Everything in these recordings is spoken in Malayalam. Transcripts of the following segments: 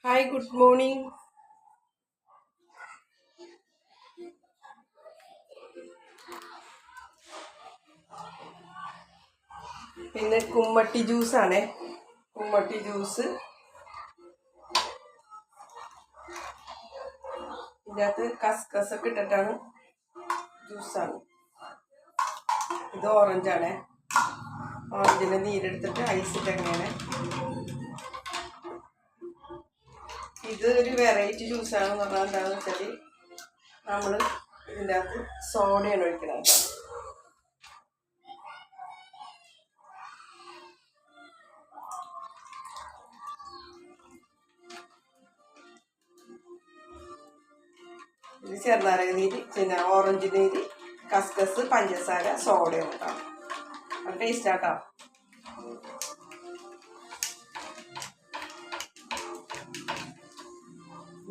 Hi, good morning. പിന്നെ കുമ്മട്ടി ജ്യൂസാണേ. കുമ്മട്ടി ജ്യൂസ് ഇതിനകത്ത് കസ്കസൊക്കെ ഇട്ടിട്ടാണ് ജ്യൂസാണ്. ഇത് ഓറഞ്ചാണേ. ഓറഞ്ചിൻ്റെ നീരെടുത്തിട്ട് ഐസിട്ട് എങ്ങനെയാണ്. ഇത് ഒരു വെറൈറ്റി ജ്യൂസാണെന്ന് പറഞ്ഞാൽ എന്താണെന്ന് വെച്ചാൽ നമ്മൾ ഇതിൻ്റെ അകത്ത് സോഡയാണ് ഒഴിക്കുന്നത് കേട്ടോ. ഇത് ചെറുനാരക നീര്, പിന്നെ ഓറഞ്ച് നീര്, കസ്കസ്, പഞ്ചസാര, സോഡയും കേട്ടോ. അത് ടേസ്റ്റാട്ടോ.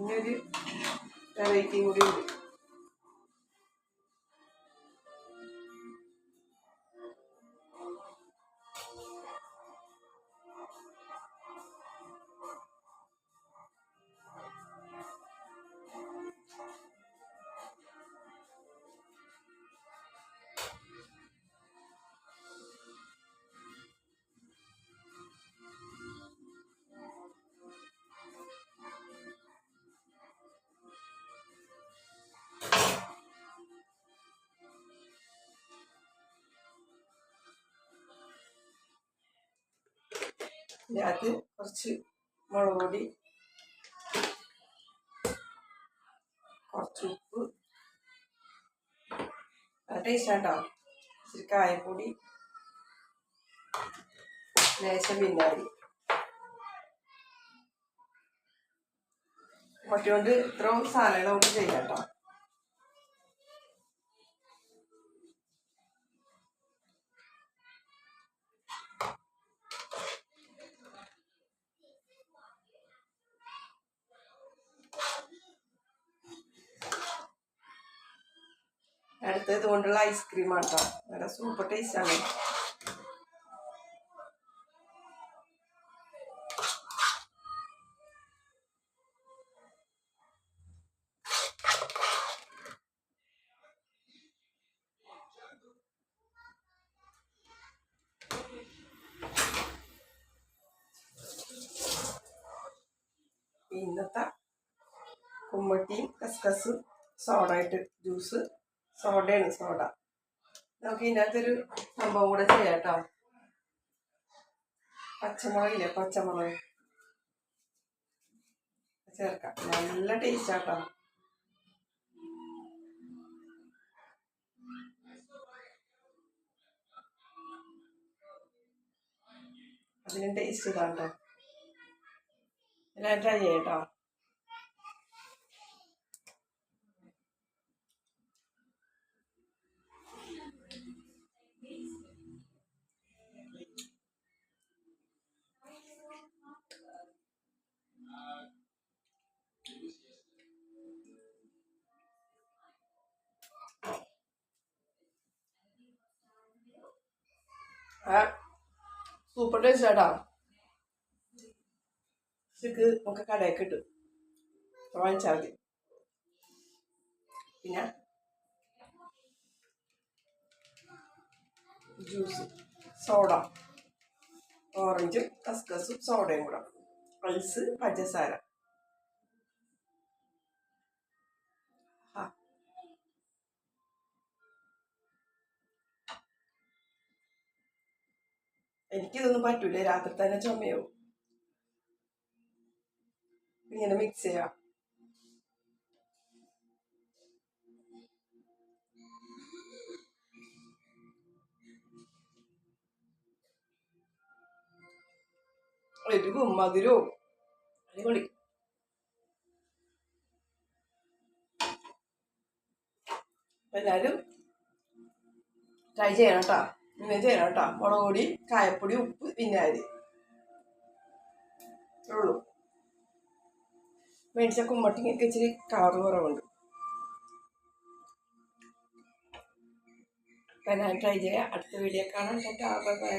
ഇനിയൊരു വെറൈറ്റിയും കൂടി ഉണ്ട്. ഇതിനകത്ത് കുറച്ച് മുളക് പൊടി, കുറച്ച് ഉപ്പ്, ടേസ്റ്റാട്ടോ. ഇച്ചിരി കായപ്പൊടി, ലേശം വിനാഗിരി. മുട്ട കൊണ്ട് ഇത്രയും സാധനങ്ങൾ നമുക്ക് ചെയ്യാം കേട്ടോ. അടുത്തത് ഇതുകൊണ്ടുള്ള ഐസ്ക്രീമാണ് കേട്ടോ. നല്ല സൂപ്പർ ടേസ്റ്റാണ്. ഇന്നത്തെ കുമ്മട്ടിയും കസ്കസും സോഡായിട്ട് ജ്യൂസ്. സോഡയാണ്, സോഡ. നമുക്ക് ഇതിനകത്തൊരു സംഭവം കൂടെ ചെയ്യാം കേട്ടോ. പച്ചമുളകില്ലേ, പച്ചമുളക് ചേർക്കാം. നല്ല ടേസ്റ്റാട്ടോ. അതിനും ടേസ്റ്റ് ഇതാട്ടോ. എല്ലാം ട്രൈ ചെയ്യാം കേട്ടോ. സൂപ്പർ ടേസ്റ്റ് കേട്ടോ. ഇത് നമുക്ക് കടയിൽ കിട്ടും, വാങ്ങിച്ചാൽ മതി. പിന്നെ ജ്യൂസ്, സോഡ, ഓറഞ്ചും കസ്കസും സോഡയും കൂടെ, ഐസ്, പഞ്ചസാര. എനിക്കിതൊന്നും പറ്റൂല, രാത്രി തന്നെ ചുമയാവും. ഇങ്ങനെ മിക്സ് ചെയ്യാം. എരിവും മധുരവും അടിപൊളി. എല്ലാവരും ട്രൈ ചെയ്യണം കേട്ടോ. ഇങ്ങനെ ചെയ്യണം കേട്ടോ. മുളക് പൊടി, കായപ്പൊടി, ഉപ്പ്, വിനാഗിരി ഉള്ളൂ. മേടിച്ച കുമ്മട്ടിക്കൊക്കെ ഇച്ചിരി കളർ കുറവുണ്ട്. അപ്പം ഞാൻ ട്രൈ ചെയ്യാം. അടുത്ത വീഡിയോ കാണാം. ബൈ.